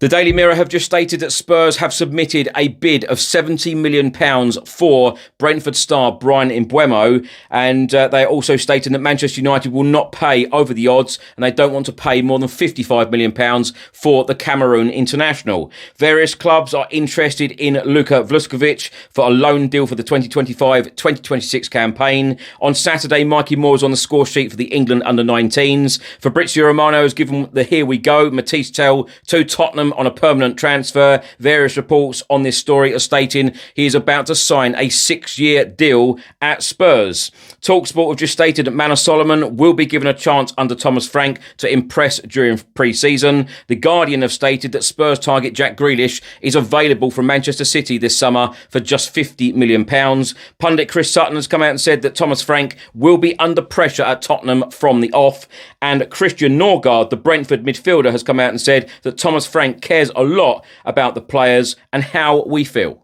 The Daily Mirror have just stated that Spurs have submitted a bid of £70 million for Brentford star Bryan Mbeumo, and they also stated that Manchester United will not pay over the odds and they don't want to pay more than £55 million for the Cameroon international. Various clubs are interested in Luka Vušković for a loan deal for the 2025-2026 campaign. On Saturday, Mikey was on the score sheet for the England under-19s. Fabrizio Romano has given the here we go, Mathys Tel to Tottenham on a permanent transfer. Various reports on this story are stating he is about to sign a 6-year deal at Spurs. TalkSport have just stated that Manor Solomon will be given a chance under Thomas Frank to impress during pre-season. The Guardian have stated that Spurs target Jack Grealish is available from Manchester City this summer for just £50 million. Pundit Chris Sutton has come out and said that Thomas Frank will be under pressure at Tottenham from the off. And Christian Nørgaard, the Brentford midfielder, has come out and said that Thomas Frank cares a lot about the players and how we feel.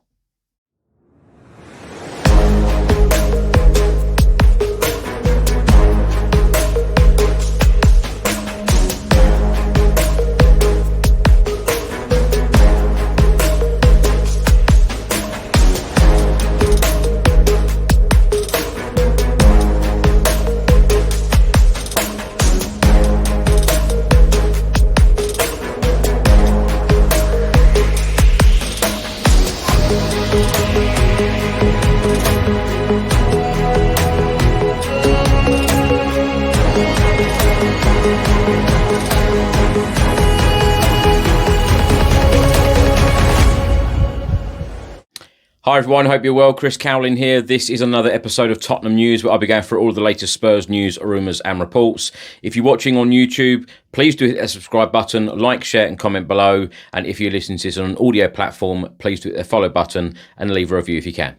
Hi everyone, hope you're well. Chris Cowlin here. This is another episode of Tottenham News where I'll be going through all of the latest Spurs news, rumours and reports. If you're watching on YouTube, please do hit that subscribe button, like, share and comment below. And if you're listening to this on an audio platform, please do hit the follow button and leave a review if you can.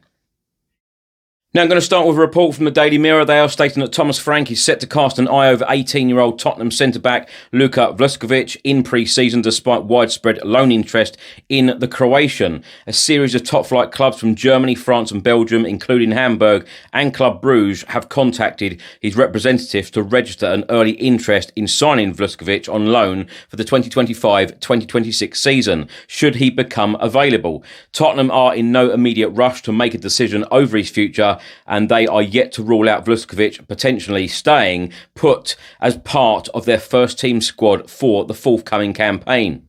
Now I'm going to start with a report from the Daily Mirror. They are stating that Thomas Frank is set to cast an eye over 18-year-old Tottenham centre-back Luka Vušković in pre-season despite widespread loan interest in the Croatian. A series of top-flight clubs from Germany, France and Belgium, including Hamburg and Club Bruges, have contacted his representatives to register an early interest in signing Vušković on loan for the 2025-2026 season, should he become available. Tottenham are in no immediate rush to make a decision over his future, and they are yet to rule out Vušković potentially staying put as part of their first team squad for the forthcoming campaign.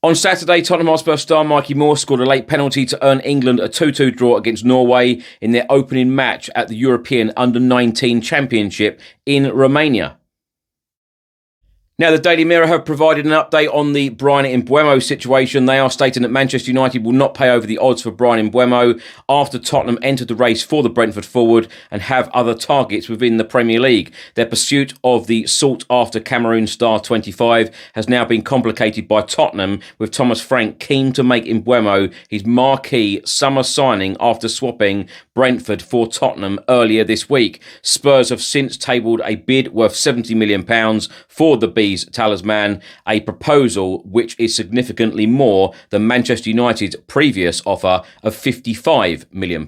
On Saturday, Tottenham Hotspur star Mikey scored a late penalty to earn England a 2-2 draw against Norway in their opening match at the European Under-19 Championship in Romania. Now, the Daily Mirror have provided an update on the Bryan Mbeumo situation. They are stating that Manchester United will not pay over the odds for Bryan Mbeumo after Tottenham entered the race for the Brentford forward and have other targets within the Premier League. Their pursuit of the sought-after Cameroon star 25 has now been complicated by Tottenham, with Thomas Frank keen to make Mbeumo his marquee summer signing after swapping Brentford for Tottenham earlier this week. Spurs have since tabled a bid worth £70 million for the Bees talisman, a proposal which is significantly more than Manchester United's previous offer of £55 million.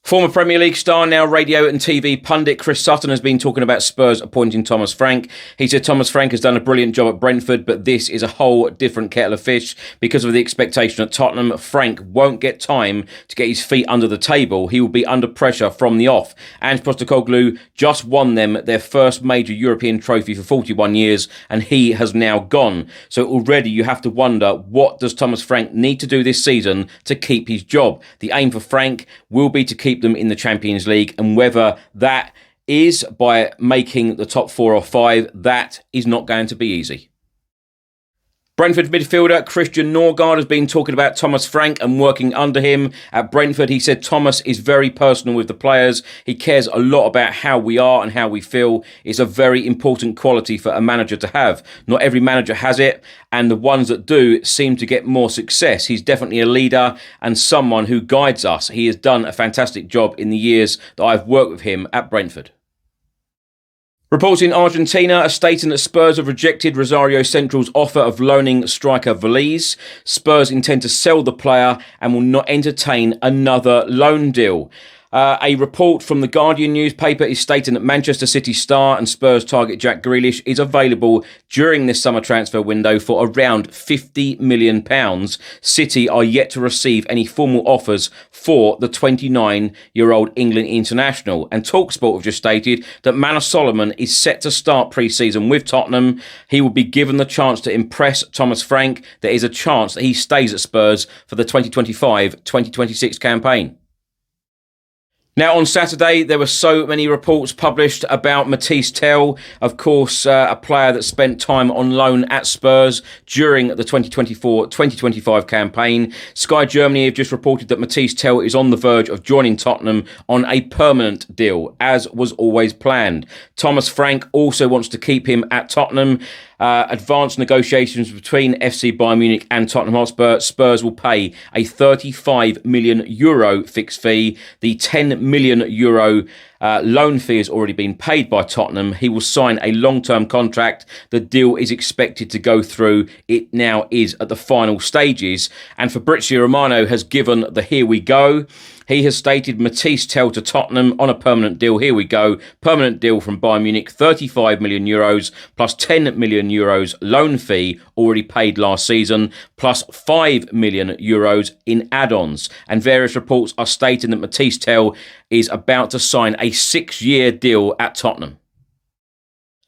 Former Premier League star, now radio and TV pundit Chris Sutton has been talking about Spurs appointing Thomas Frank. He said Thomas Frank has done a brilliant job at Brentford, but this is a whole different kettle of fish because of the expectation at Tottenham. Frank won't get time to get his feet under the table. He will be under pressure from the off. Ange Postecoglou just won them their first major European trophy for 41 years, and he has now gone. So already you have to wonder, what does Thomas Frank need to do this season to keep his job? The aim for Frank will be to keep them in the Champions League, and whether that is by making the top 4 or 5, that is not going to be easy. Brentford midfielder Christian Nørgaard has been talking about Thomas Frank and working under him at Brentford. He said Thomas is very personal with the players. He cares a lot about how we are and how we feel. It's a very important quality for a manager to have. Not every manager has it, and the ones that do seem to get more success. He's definitely a leader and someone who guides us. He has done a fantastic job in the years that I've worked with him at Brentford. Reports in Argentina are stating that Spurs have rejected Rosario Central's offer of loaning striker Véliz. Spurs intend to sell the player and will not entertain another loan deal. A report from the Guardian newspaper is stating that Manchester City star and Spurs target Jack Grealish is available during this summer transfer window for around £50 million. City are yet to receive any formal offers for the 29-year-old England international. And TalkSport have just stated that Manor Solomon is set to start pre-season with Tottenham. He will be given the chance to impress Thomas Frank. There is a chance that he stays at Spurs for the 2025-2026 campaign. Now, on Saturday, there were so many reports published about Mathys Tel, of course, a player that spent time on loan at Spurs during the 2024-2025 campaign. Sky Germany have just reported that Mathys Tel is on the verge of joining Tottenham on a permanent deal, as was always planned. Thomas Frank also wants to keep him at Tottenham. Advanced negotiations between FC Bayern Munich and Tottenham Hotspur. Spurs will pay a €35 million fixed fee. The €10 million loan fee has already been paid by Tottenham. He will sign a long-term contract. The deal is expected to go through. It now is at the final stages. And Fabrizio Romano has given the here we go. He has stated Mathys Tel to Tottenham on a permanent deal. Here we go. Permanent deal from Bayern Munich, €35 million plus €10 million loan fee already paid last season, plus €5 million in add-ons. And various reports are stating that Mathys Tel is about to sign a 6-year deal at Tottenham.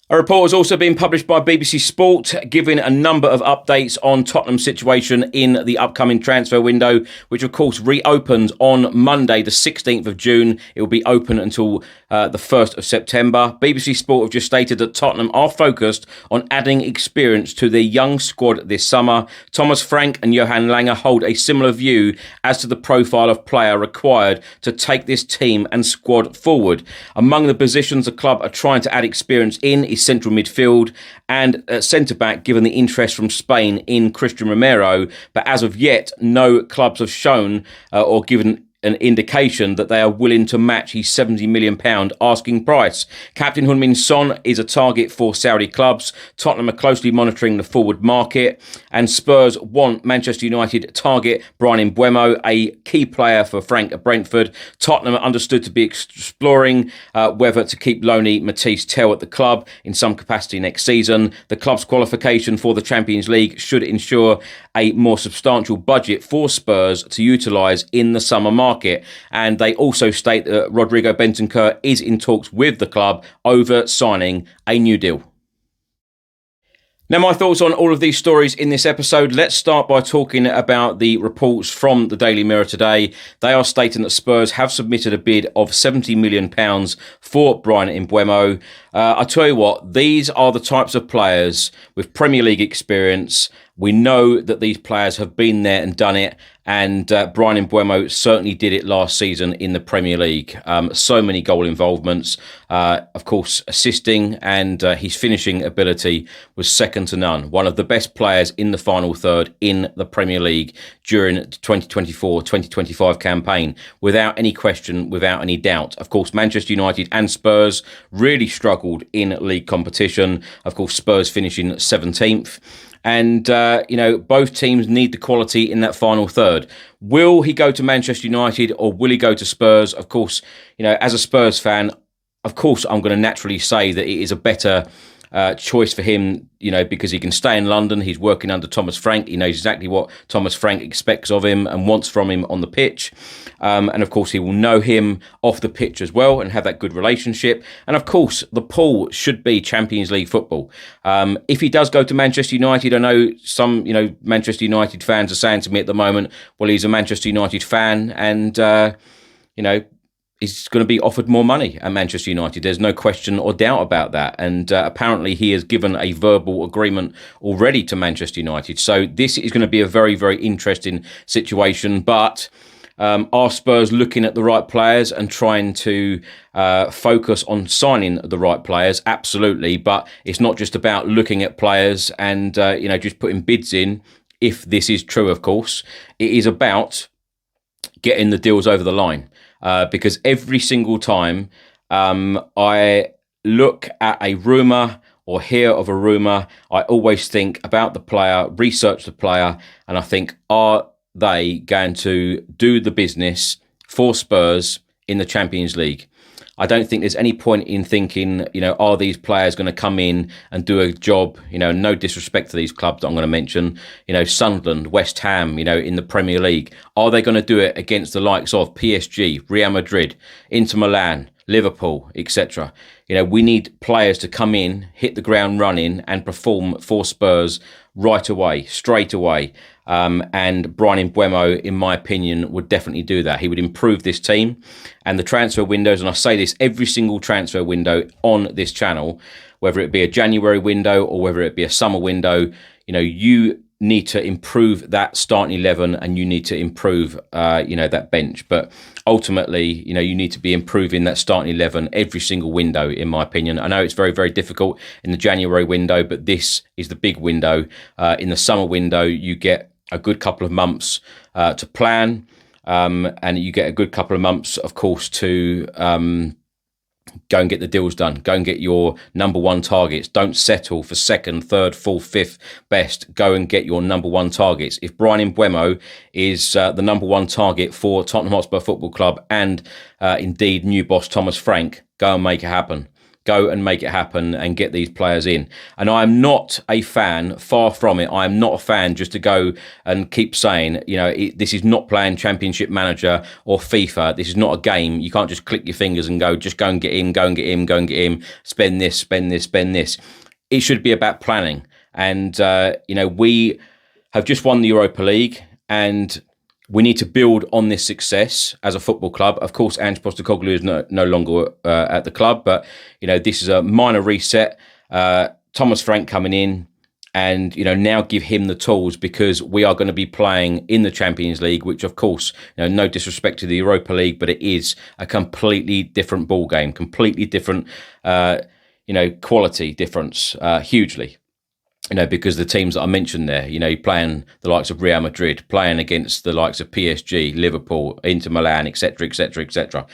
A report has also been published by BBC Sport, giving a number of updates on Tottenham's situation in the upcoming transfer window, which of course reopens on Monday, the 16th of June. It will be open until the 1st of September. BBC Sport have just stated that Tottenham are focused on adding experience to their young squad this summer. Thomas Frank and Johan Lange hold a similar view as to the profile of player required to take this team and squad forward. Among the positions the club are trying to add experience in is central midfield and centre-back, given the interest from Spain in Christian Romero. But as of yet, no clubs have shown or given an indication that they are willing to match his £70 million asking price. Captain Heung-min Son is a target for Saudi clubs. Tottenham are closely monitoring the forward market, and Spurs want Manchester United target Bryan Mbeumo, a key player for Frank at Brentford. Tottenham are understood to be exploring whether to keep loanee Mathys Tel at the club in some capacity next season. The club's qualification for the Champions League should ensure a more substantial budget for Spurs to utilise in the summer market. And they also state that Rodrigo Bentancur is in talks with the club over signing a new deal. Now, my thoughts on all of these stories in this episode. Let's start by talking about the reports from the Daily Mirror today. They are stating that Spurs have submitted a bid of £70 million for Bryan Mbeumo. I tell you what, these are the types of players with Premier League experience. We know that these players have been there and done it, and Bryan Mbeumo certainly did it last season in the Premier League. So many goal involvements, of course, assisting, and his finishing ability was second to none. One of the best players in the final third in the Premier League during the 2024-2025 campaign, without any question, without any doubt. Of course, Manchester United and Spurs really struggled in league competition. Of course, Spurs finishing 17th. And, both teams need the quality in that final third. Will he go to Manchester United or will he go to Spurs? Of course, as a Spurs fan, of course, I'm going to naturally say that it is a better choice for him, because he can stay in London. He's working under Thomas Frank. He knows exactly what Thomas Frank expects of him and wants from him on the pitch. And of course, he will know him off the pitch as well and have that good relationship. And of course, the pool should be Champions League football. If he does go to Manchester United, I know some, Manchester United fans are saying to me at the moment, well, he's a Manchester United fan and, he's going to be offered more money at Manchester United. There's no question or doubt about that. And apparently he has given a verbal agreement already to Manchester United. So this is going to be a very, very interesting situation. But are Spurs looking at the right players and trying to focus on signing the right players? Absolutely. But it's not just about looking at players and, just putting bids in. If this is true, of course, it is about getting the deals over the line. Because every single time I look at a rumour or hear of a rumour, I always think about the player, research the player, and I think, are they going to do the business for Spurs in the Champions League. I don't think there's any point in thinking, are these players going to come in and do a job? No disrespect to these clubs that I'm going to mention, Sunderland, West Ham, in the Premier League. Are they going to do it against the likes of PSG, Real Madrid, Inter Milan, Liverpool, etc.? We need players to come in, hit the ground running and perform for Spurs right away, straight away. And Bryan Mbeumo, in my opinion, would definitely do that. He would improve this team. And the transfer windows, and I say this every single transfer window on this channel, whether it be a January window or whether it be a summer window, you need to improve that starting 11 and you need to improve, that bench. But ultimately, you need to be improving that starting 11 every single window, in my opinion. I know it's very, very difficult in the January window, but this is the big window. In the summer window, you get a good couple of months to plan, and you get a good couple of months, of course, to go and get the deals done. Go and get your number one targets. Don't settle for second, third, fourth, fifth best. Go and get your number one targets. If Bryan Mbeumo is the number one target for Tottenham Hotspur Football Club and indeed new boss Thomas Frank, go and make it happen. Go and make it happen and get these players in. And I am not a fan, far from it. I am not a fan just to go and keep saying, this is not playing Championship Manager or FIFA. This is not a game. You can't just click your fingers and go and get him, go and get him, go and get him, spend this, spend this, spend this. It should be about planning. And, we have just won the Europa League and we need to build on this success as a football club. Of course, Ange Postecoglou is no longer at the club, but this is a minor reset. Thomas Frank coming in, and now give him the tools, because we are going to be playing in the Champions League, which of course, no disrespect to the Europa League, but it is a completely different ball game, completely different, quality difference, hugely. Because the teams that I mentioned there, you're playing the likes of Real Madrid, playing against the likes of PSG, Liverpool, Inter Milan, etc., etc., etc.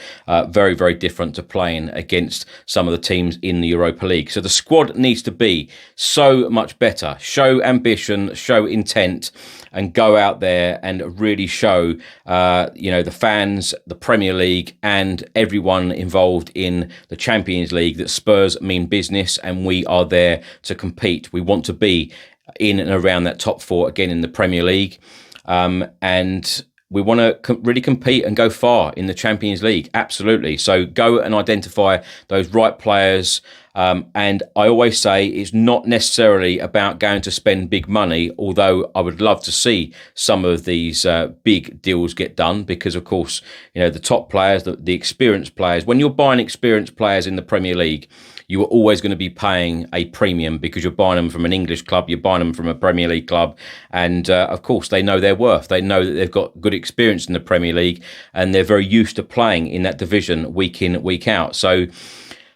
Very, very different to playing against some of the teams in the Europa League. So the squad needs to be so much better. Show ambition, show intent, and go out there and really show, the fans, the Premier League, and everyone involved in the Champions League that Spurs mean business, and we are there to compete. We want to be in and around that top four again in the Premier League, and we want to really compete and go far in the Champions League. Absolutely. So go and identify those right players. And I always say it's not necessarily about going to spend big money, although I would love to see some of these big deals get done, because, of course, the top players, the experienced players, when you're buying experienced players in the Premier League, you are always going to be paying a premium, because you're buying them from an English club, you're buying them from a Premier League club, and of course they know their worth. They know that they've got good experience in the Premier League, and they're very used to playing in that division week in, week out. So,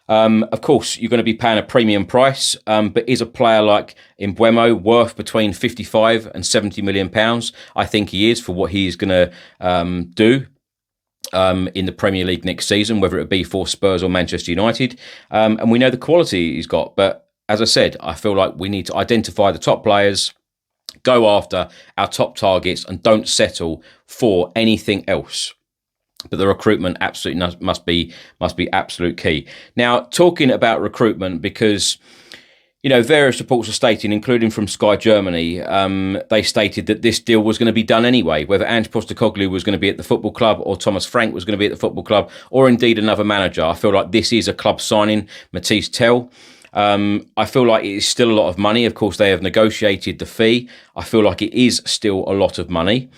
of course, you're going to be paying a premium price, but is a player like Mbeumo worth between 55 and 70 million pounds? I think he is, for what he is going to do in the Premier League next season, whether it be for Spurs or Manchester United. And we know the quality he's got. But as I said, I feel like we need to identify the top players, go after our top targets, and don't settle for anything else. But the recruitment absolutely must be absolute key. Now, talking about recruitment, because various reports are stating, including from Sky Germany, they stated that this deal was going to be done anyway, whether Ange Postecoglou was going to be at the football club or Thomas Frank was going to be at the football club, or indeed another manager. I feel like this is a club signing, Mathys Tel. I feel like it is still a lot of money. Of course, they have negotiated the fee. I feel like it is still a lot of money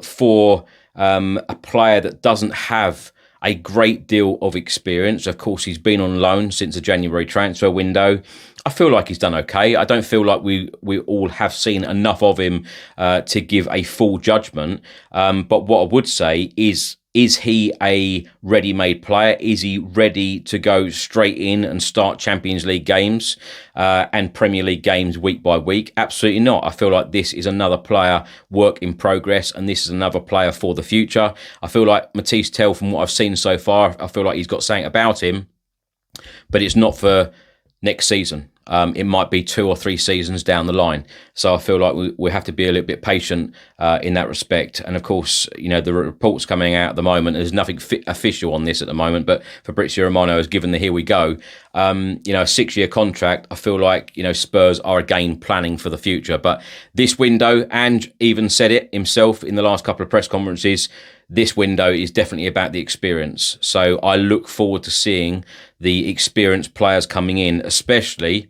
for a player that doesn't have a great deal of experience. Of course, he's been on loan since the January transfer window. I feel like he's done okay. I don't feel like we all have seen enough of him to give a full judgment. But what I would say is he a ready-made player? Is he ready to go straight in and start Champions League games and Premier League games week by week? Absolutely not. I feel like this is another player, work in progress, and this is another player for the future. I feel like Mathys Tel, from what I've seen so far, I feel like he's got something about him, but it's not for next season. It might be 2 or 3 seasons down the line. So I feel like we have to be a little bit patient in that respect. And of course, the reports coming out at the moment, there's nothing official on this at the moment, but Fabrizio Romano has given the here we go. A 6-year contract. I feel like, Spurs are again planning for the future. But this window, and even said it himself in the last couple of press conferences, this window is definitely about the experience. So I look forward to seeing the experienced players coming in, especially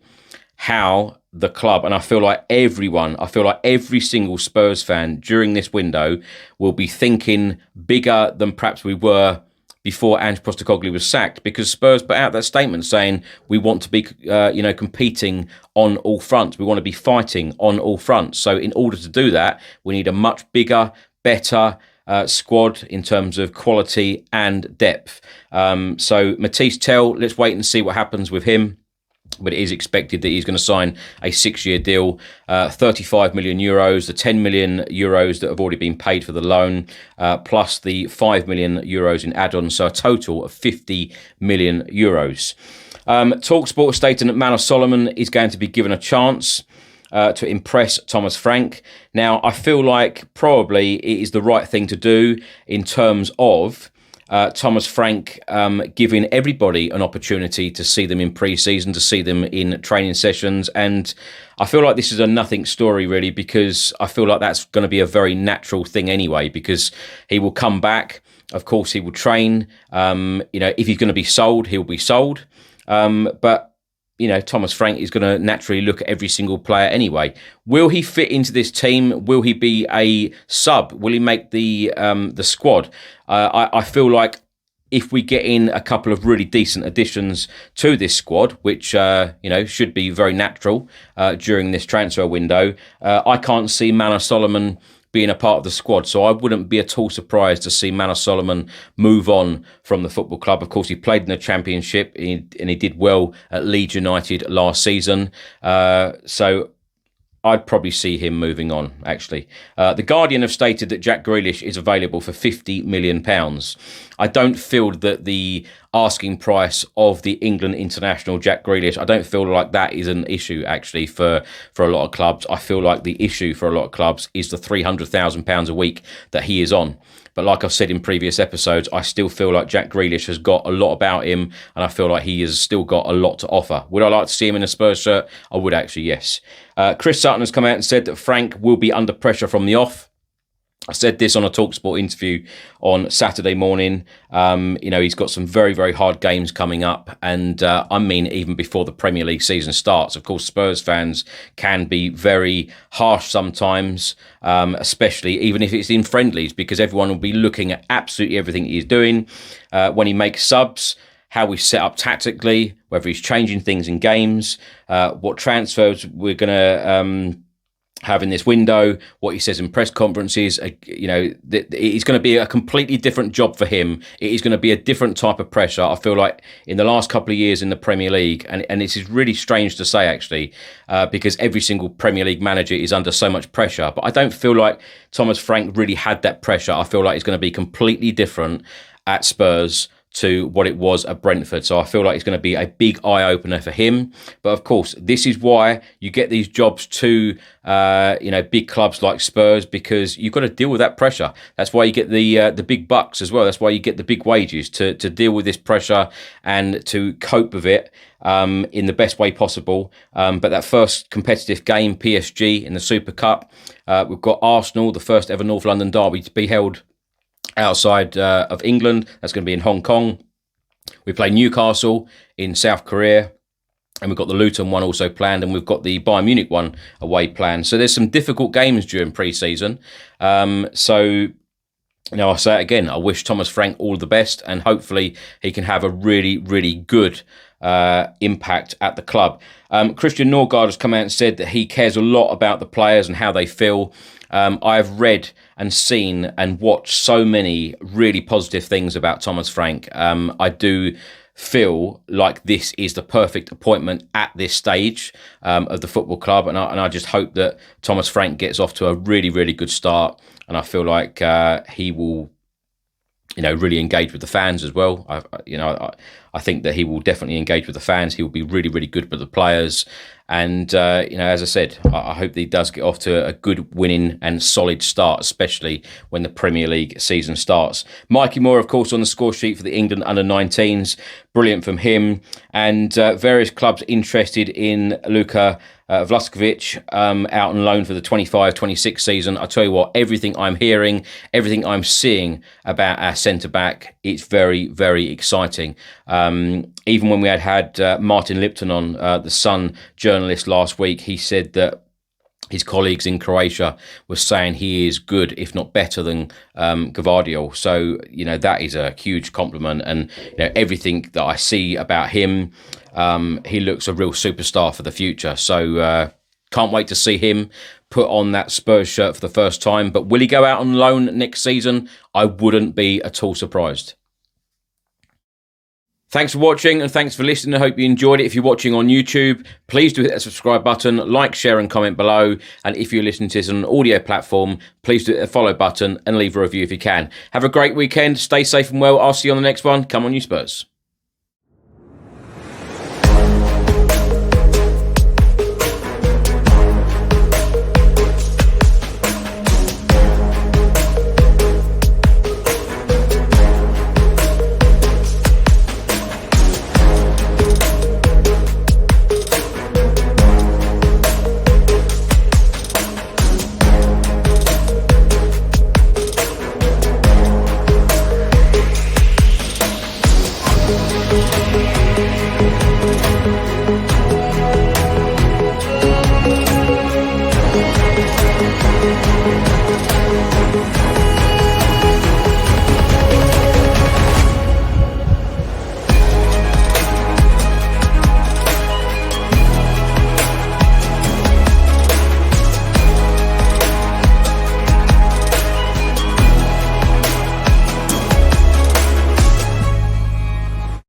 how the club, and I feel like every single Spurs fan during this window will be thinking bigger than perhaps we were before Ange Postecoglou was sacked, because Spurs put out that statement saying we want to be, competing on all fronts. We want to be fighting on all fronts. So in order to do that, we need a much bigger, better squad in terms of quality and depth. So Mathys Tel, let's wait and see what happens with him. But it is expected that he's going to sign a 6-year deal, 35 million euros, the 10 million euros that have already been paid for the loan, plus the 5 million euros in add-ons, so a total of 50 million euros. TalkSport stating that Manor Solomon is going to be given a chance to impress Thomas Frank. Now, I feel like probably it is the right thing to do in terms of Thomas Frank giving everybody an opportunity to see them in pre-season, to see them in training sessions. And I feel like this is a nothing story, really, because I feel like that's going to be a very natural thing anyway, because he will come back. Of course, he will train. If he's going to be sold, he'll be sold. But Thomas Frank is going to naturally look at every single player anyway. Will he fit into this team? Will he be a sub? Will he make the squad? I feel like if we get in a couple of really decent additions to this squad, which should be very natural during this transfer window, I can't see Manor Solomon being a part of the squad. So I wouldn't be at all surprised to see Manor Solomon move on from the football club. Of course, he played in the Championship and he did well at Leeds United last season. So I'd probably see him moving on, actually. The Guardian have stated that Jack Grealish is available for £50 million. I don't feel that the asking price of the England international Jack Grealish, I don't feel like that is an issue, actually, for a lot of clubs. I feel like the issue for a lot of clubs is the £300,000 a week that he is on. But like I've said in previous episodes, I still feel like Jack Grealish has got a lot about him, and I feel like he has still got a lot to offer. Would I like to see him in a Spurs shirt? I would actually, yes. Chris Sutton has come out and said that Frank will be under pressure from the off. I said this on a TalkSport interview on Saturday morning. He's got some very, very hard games coming up. And even before the Premier League season starts. Of course, Spurs fans can be very harsh sometimes, especially even if it's in friendlies, because everyone will be looking at absolutely everything he's doing. When he makes subs, how we set up tactically, whether he's changing things in games, what transfers we're going to have in this window, what he says in press conferences. It's going to be a completely different job for him. It is going to be a different type of pressure. I feel like in the last couple of years in the Premier League, and this is really strange to say, actually, because every single Premier League manager is under so much pressure, but I don't feel like Thomas Frank really had that pressure. I feel like it's going to be completely different at Spurs to what it was at Brentford. So I feel like it's going to be a big eye-opener for him. But of course, this is why you get these jobs to, big clubs like Spurs, because you've got to deal with that pressure. That's why you get the big bucks as well. That's why you get the big wages, to deal with this pressure and to cope with it in the best way possible. But that first competitive game, PSG in the Super Cup, we've got Arsenal, the first ever North London derby to be held outside of England. That's going to be in Hong Kong. We play Newcastle in South Korea, and we've got the Luton one also planned, and we've got the Bayern Munich one away planned. So there's some difficult games during pre-season. I say it again, I wish Thomas Frank all the best, and hopefully he can have a really, really good impact at the club. Christian Nørgaard has come out and said that he cares a lot about the players and how they feel. I've read and seen and watched so many really positive things about Thomas Frank. I do feel like this is the perfect appointment at this stage of the football club, and I just hope that Thomas Frank gets off to a really, really good start, and I feel like he will really engage with the fans as well. I think that he will definitely engage with the fans. He will be really, really good with the players. And, as I said, I hope that he does get off to a good winning and solid start, especially when the Premier League season starts. Mikey Moore, of course, on the score sheet for the England under-19s. Brilliant from him. And various clubs interested in Luka Vušković out on loan for the 25-26 season. I tell you what, everything I'm hearing, everything I'm seeing about our centre-back, it's very, very exciting. Even when we had Martin Lipton on, the Sun journalist last week, he said that his colleagues in Croatia were saying he is good, if not better than Gvardiol. So, that is a huge compliment. And everything that I see about him, he looks a real superstar for the future. So can't wait to see him put on that Spurs shirt for the first time. But will he go out on loan next season? I wouldn't be at all surprised. Thanks for watching and thanks for listening. I hope you enjoyed it. If you're watching on YouTube, please do hit that subscribe button, like, share and comment below. And if you're listening to this on an audio platform, please do hit the follow button and leave a review if you can. Have a great weekend. Stay safe and well. I'll see you on the next one. Come on, you Spurs.